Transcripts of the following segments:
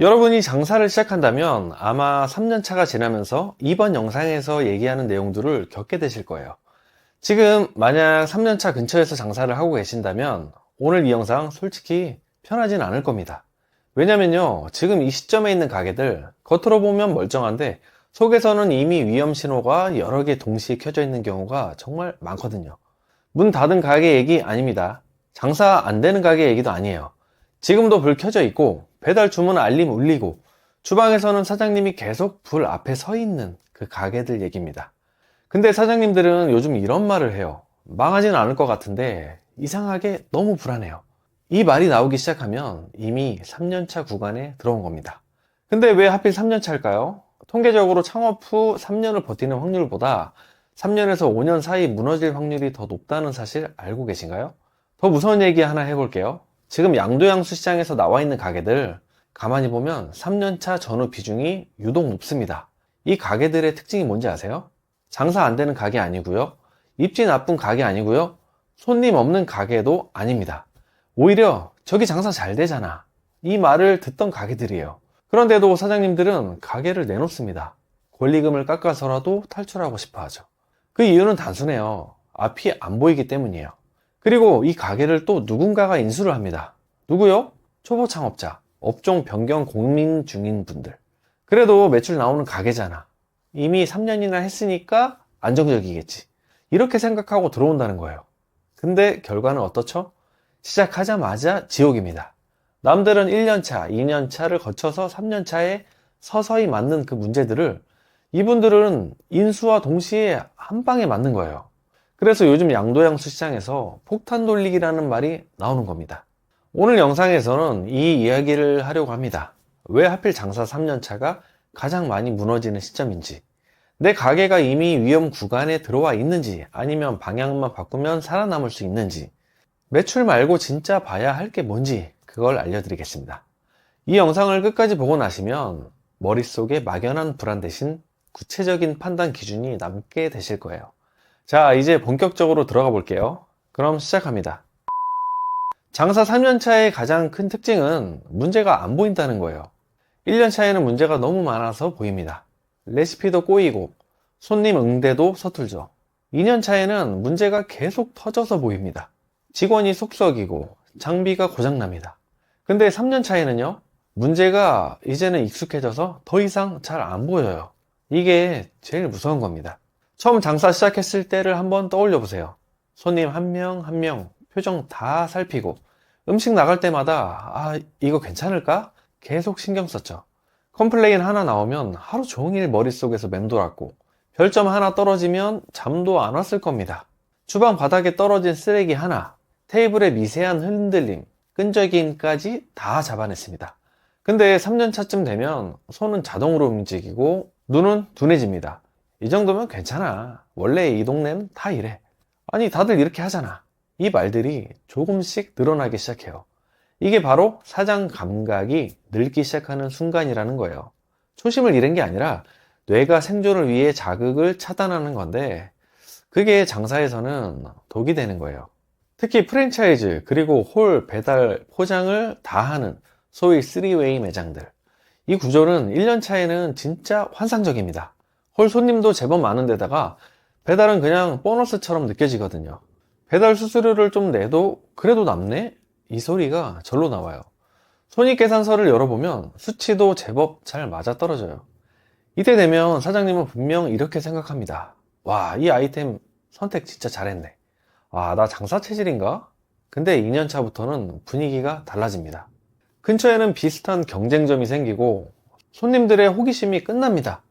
여러분이 장사를 시작한다면 아마 3년차가 지나면서 이번 영상에서 얘기하는 내용들을 겪게 되실 거예요. 지금 만약 3년차 근처에서 장사를 하고 계신다면 오늘 이 영상 솔직히 편하진 않을 겁니다. 왜냐면요, 지금 이 시점에 있는 가게들 겉으로 보면 멀쩡한데 속에서는 이미 위험 신호가 여러 개 동시에 켜져 있는 경우가 정말 많거든요. 문 닫은 가게 얘기 아닙니다. 장사 안 되는 가게 얘기도 아니에요. 지금도 불 켜져 있고 배달 주문 알림 울리고 주방에서는 사장님이 계속 불 앞에 서 있는 그 가게들 얘기입니다. 근데 사장님들은 요즘 이런 말을 해요. 망하진 않을 것 같은데 이상하게 너무 불안해요. 이 말이 나오기 시작하면 이미 3년차 구간에 들어온 겁니다. 근데 왜 하필 3년차일까요? 통계적으로 창업 후 3년을 버티는 확률보다 3년에서 5년 사이 무너질 확률이 더 높다는 사실 알고 계신가요? 더 무서운 얘기 하나 해볼게요. 지금 양도양수 시장에서 나와 있는 가게들 가만히 보면 3년차 전후 비중이 유독 높습니다. 이 가게들의 특징이 뭔지 아세요? 장사 안 되는 가게 아니고요. 입지 나쁜 가게 아니고요. 손님 없는 가게도 아닙니다. 오히려 저기 장사 잘 되잖아, 이 말을 듣던 가게들이에요. 그런데도 사장님들은 가게를 내놓습니다. 권리금을 깎아서라도 탈출하고 싶어 하죠. 그 이유는 단순해요. 앞이 안 보이기 때문이에요. 그리고 이 가게를 또 누군가가 인수를 합니다. 누구요? 초보 창업자, 업종 변경 고민 중인 분들. 그래도 매출 나오는 가게잖아, 이미 3년이나 했으니까 안정적이겠지, 이렇게 생각하고 들어온다는 거예요. 근데 결과는 어떻죠? 시작하자마자 지옥입니다. 남들은 1년차, 2년차를 거쳐서 3년차에 서서히 맞는 그 문제들을 이분들은 인수와 동시에 한 방에 맞는 거예요. 그래서 요즘 양도양수 시장에서 폭탄 돌리기라는 말이 나오는 겁니다. 오늘 영상에서는 이 이야기를 하려고 합니다. 왜 하필 장사 3년차가 가장 많이 무너지는 시점인지, 내 가게가 이미 위험 구간에 들어와 있는지 아니면 방향만 바꾸면 살아남을 수 있는지, 매출 말고 진짜 봐야 할 게 뭔지 그걸 알려드리겠습니다. 이 영상을 끝까지 보고 나시면 머릿속에 막연한 불안 대신 구체적인 판단 기준이 남게 되실 거예요. 자, 이제 본격적으로 들어가 볼게요. 그럼 시작합니다. 장사 3년차의 가장 큰 특징은 문제가 안 보인다는 거예요. 1년차에는 문제가 너무 많아서 보입니다. 레시피도 꼬이고 손님 응대도 서툴죠. 2년차에는 문제가 계속 터져서 보입니다. 직원이 속썩이고 장비가 고장납니다. 근데 3년차에는요, 문제가 이제는 익숙해져서 더 이상 잘 안 보여요. 이게 제일 무서운 겁니다. 처음 장사 시작했을 때를 한번 떠올려 보세요. 손님 한 명 한 명 표정 다 살피고 음식 나갈 때마다 이거 괜찮을까? 계속 신경 썼죠. 컴플레인 하나 나오면 하루 종일 머릿속에서 맴돌았고 별점 하나 떨어지면 잠도 안 왔을 겁니다. 주방 바닥에 떨어진 쓰레기 하나, 테이블의 미세한 흔들림, 끈적임까지 다 잡아냈습니다. 근데 3년차쯤 되면 손은 자동으로 움직이고 눈은 둔해집니다. 이 정도면 괜찮아, 원래 이 동네는 다 이래, 아니 다들 이렇게 하잖아, 이 말들이 조금씩 늘어나기 시작해요. 이게 바로 사장 감각이 늙기 시작하는 순간이라는 거예요. 초심을 잃은 게 아니라 뇌가 생존을 위해 자극을 차단하는 건데 그게 장사에서는 독이 되는 거예요. 특히 프랜차이즈 그리고 홀, 배달, 포장을 다 하는 소위 3웨이 매장들, 이 구조는 1년 차에는 진짜 환상적입니다. 홀 손님도 제법 많은데다가 배달은 그냥 보너스처럼 느껴지거든요. 배달 수수료를 좀 내도 그래도 남네? 이 소리가 절로 나와요. 손익계산서를 열어보면 수치도 제법 잘 맞아떨어져요. 이때 되면 사장님은 분명 이렇게 생각합니다. 와, 이 아이템 선택 진짜 잘했네. 나 장사 체질인가? 근데 2년차부터는 분위기가 달라집니다. 근처에는 비슷한 경쟁점이 생기고 손님들의 호기심이 끝납니다.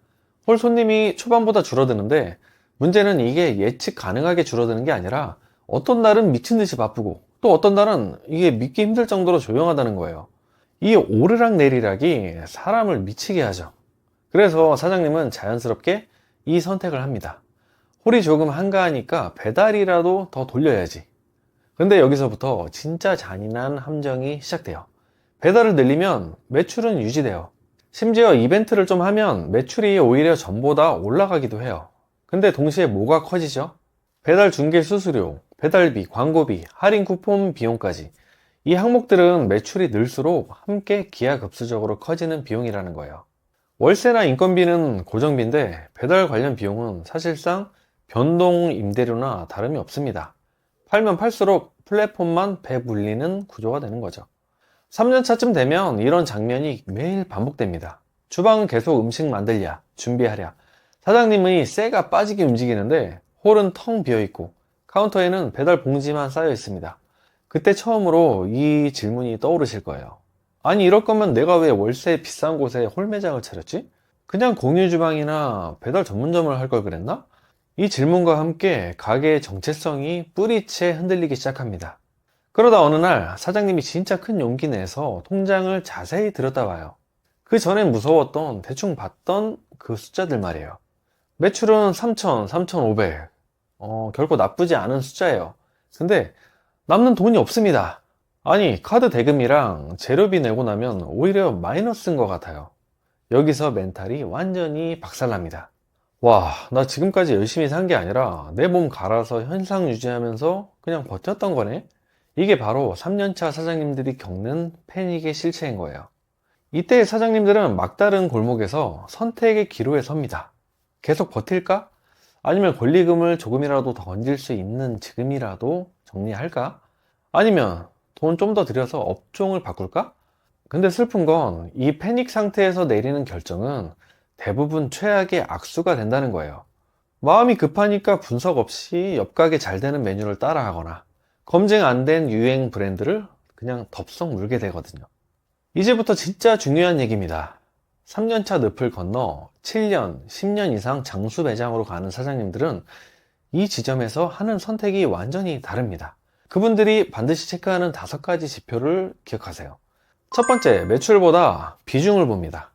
홀 손님이 초반보다 줄어드는데 문제는 이게 예측 가능하게 줄어드는 게 아니라 어떤 날은 미친 듯이 바쁘고 또 어떤 날은 이게 믿기 힘들 정도로 조용하다는 거예요. 이 오르락 내리락이 사람을 미치게 하죠. 그래서 사장님은 자연스럽게 이 선택을 합니다. 홀이 조금 한가하니까 배달이라도 더 돌려야지. 근데 여기서부터 진짜 잔인한 함정이 시작돼요. 배달을 늘리면 매출은 유지돼요. 심지어 이벤트를 좀 하면 매출이 오히려 전보다 올라가기도 해요. 근데 동시에 뭐가 커지죠? 배달 중개 수수료, 배달비, 광고비, 할인 쿠폰 비용까지. 이 항목들은 매출이 늘수록 함께 기하급수적으로 커지는 비용이라는 거예요. 월세나 인건비는 고정비인데 배달 관련 비용은 사실상 변동 임대료나 다름이 없습니다. 팔면 팔수록 플랫폼만 배불리는 구조가 되는 거죠. 3년차쯤 되면 이런 장면이 매일 반복됩니다. 주방은 계속 음식 만들랴, 준비하랴. 사장님의 쇠가 빠지게 움직이는데 홀은 텅 비어있고 카운터에는 배달 봉지만 쌓여 있습니다. 그때 처음으로 이 질문이 떠오르실 거예요. 아니, 이럴 거면 내가 왜 월세 비싼 곳에 홀 매장을 차렸지? 그냥 공유 주방이나 배달 전문점을 할 걸 그랬나? 이 질문과 함께 가게의 정체성이 뿌리채 흔들리기 시작합니다. 그러다 어느 날 사장님이 진짜 큰 용기 내서 통장을 자세히 들여다봐요. 그 전엔 무서웠던 대충 봤던 그 숫자들 말이에요. 매출은 3,000, 3,500. 결코 나쁘지 않은 숫자예요. 근데 남는 돈이 없습니다. 아니, 카드 대금이랑 재료비 내고 나면 오히려 마이너스인 것 같아요. 여기서 멘탈이 완전히 박살납니다. 와, 나 지금까지 열심히 산 게 아니라 내 몸 갈아서 현상 유지하면서 그냥 버텼던 거네? 이게 바로 3년차 사장님들이 겪는 패닉의 실체인 거예요. 이때 사장님들은 막다른 골목에서 선택의 기로에 섭니다. 계속 버틸까? 아니면 권리금을 조금이라도 더 얹을 수 있는 지금이라도 정리할까? 아니면 돈 좀 더 들여서 업종을 바꿀까? 근데 슬픈 건 이 패닉 상태에서 내리는 결정은 대부분 최악의 악수가 된다는 거예요. 마음이 급하니까 분석 없이 옆가게 잘 되는 메뉴를 따라하거나 검증 안 된 유행 브랜드를 그냥 덥석 물게 되거든요. 이제부터 진짜 중요한 얘기입니다. 3년차 늪을 건너 7년, 10년 이상 장수 매장으로 가는 사장님들은 이 지점에서 하는 선택이 완전히 다릅니다. 그분들이 반드시 체크하는 5가지 지표를 기억하세요. 첫 번째, 매출보다 비중을 봅니다.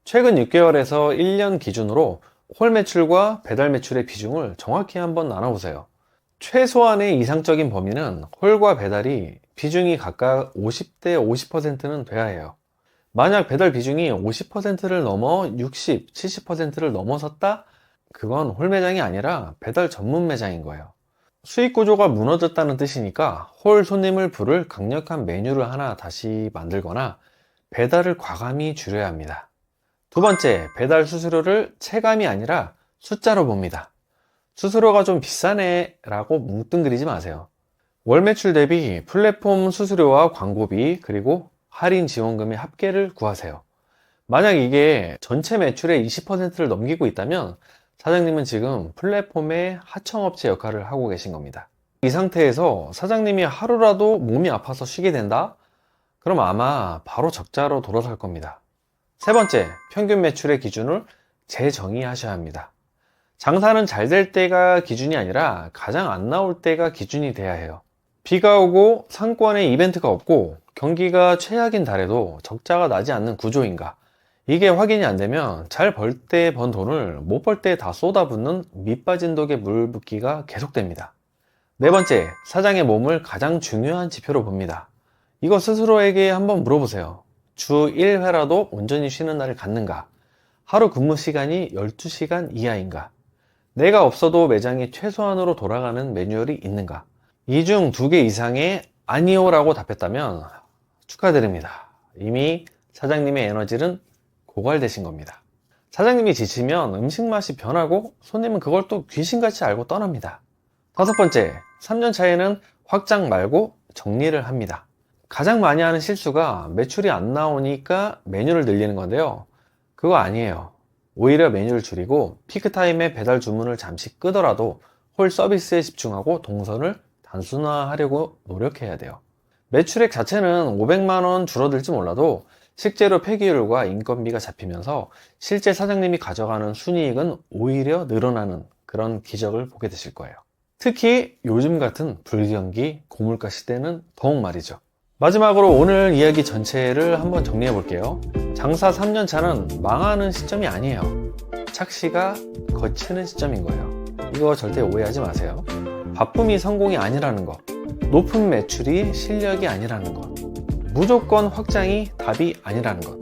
최근 6개월에서 1년 기준으로 홀 매출과 배달 매출의 비중을 정확히 한번 나눠보세요. 최소한의 이상적인 범위는 홀과 배달이 비중이 각각 50대 50%는 돼야 해요. 만약 배달 비중이 50%를 넘어 60, 70%를 넘어섰다? 그건 홀 매장이 아니라 배달 전문 매장인 거예요. 수익 구조가 무너졌다는 뜻이니까 홀 손님을 부를 강력한 메뉴를 하나 다시 만들거나 배달을 과감히 줄여야 합니다. 두 번째, 배달 수수료를 체감이 아니라 숫자로 봅니다. 수수료가 좀 비싸네 라고 뭉뚱그리지 마세요. 월 매출 대비 플랫폼 수수료와 광고비 그리고 할인 지원금의 합계를 구하세요. 만약 이게 전체 매출의 20%를 넘기고 있다면 사장님은 지금 플랫폼의 하청업체 역할을 하고 계신 겁니다. 이 상태에서 사장님이 하루라도 몸이 아파서 쉬게 된다? 그럼 아마 바로 적자로 돌아설 겁니다. 세 번째, 평균 매출의 기준을 재정의하셔야 합니다. 장사는 잘 될 때가 기준이 아니라 가장 안 나올 때가 기준이 돼야 해요. 비가 오고 상권에 이벤트가 없고 경기가 최악인 달에도 적자가 나지 않는 구조인가? 이게 확인이 안 되면 잘 벌 때 번 돈을 못 벌 때 다 쏟아붓는 밑빠진 독에 물 붓기가 계속됩니다. 네 번째, 사장의 몸을 가장 중요한 지표로 봅니다. 이거 스스로에게 한번 물어보세요. 주 1회라도 온전히 쉬는 날을 갖는가? 하루 근무 시간이 12시간 이하인가? 내가 없어도 매장이 최소한으로 돌아가는 매뉴얼이 있는가? 이 중 2개 이상의 아니요 라고 답했다면 축하드립니다. 이미 사장님의 에너지는 고갈되신 겁니다. 사장님이 지치면 음식 맛이 변하고 손님은 그걸 또 귀신같이 알고 떠납니다. 다섯 번째, 3년 차에는 확장 말고 정리를 합니다. 가장 많이 하는 실수가 매출이 안 나오니까 메뉴를 늘리는 건데요. 그거 아니에요. 오히려 메뉴를 줄이고 피크타임에 배달 주문을 잠시 끄더라도 홀 서비스에 집중하고 동선을 단순화하려고 노력해야 돼요. 매출액 자체는 500만원 줄어들지 몰라도 식재료 폐기율과 인건비가 잡히면서 실제 사장님이 가져가는 순이익은 오히려 늘어나는 그런 기적을 보게 되실 거예요. 특히 요즘 같은 불경기, 고물가 시대는 더욱 말이죠. 마지막으로 오늘 이야기 전체를 한번 정리해 볼게요. 장사 3년 차는 망하는 시점이 아니에요. 착시가 거치는 시점인 거예요. 이거 절대 오해하지 마세요. 바쁨이 성공이 아니라는 것, 높은 매출이 실력이 아니라는 것, 무조건 확장이 답이 아니라는 것.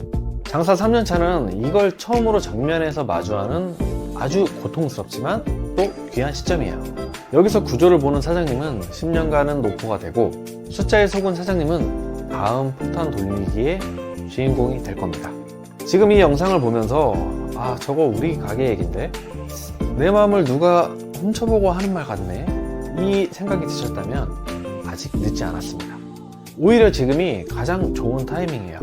장사 3년 차는 이걸 처음으로 정면에서 마주하는 아주 고통스럽지만 또 귀한 시점이에요. 여기서 구조를 보는 사장님은 10년간은 노포가 되고 숫자에 속은 사장님은 다음 폭탄 돌리기의 주인공이 될 겁니다. 지금 이 영상을 보면서 아, 저거 우리 가게 얘긴데? 내 마음을 누가 훔쳐보고 하는 말 같네? 이 생각이 드셨다면 아직 늦지 않았습니다. 오히려 지금이 가장 좋은 타이밍이에요.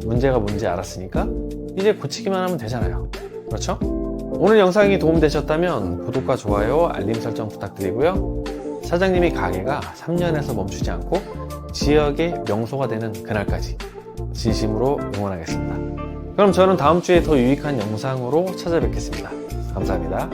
문제가 뭔지 알았으니까 이제 고치기만 하면 되잖아요. 그렇죠? 오늘 영상이 도움되셨다면 구독과 좋아요, 알림 설정 부탁드리고요. 사장님이 가게가 3년에서 멈추지 않고 지역의 명소가 되는 그날까지 진심으로 응원하겠습니다. 그럼 저는 다음 주에 더 유익한 영상으로 찾아뵙겠습니다. 감사합니다.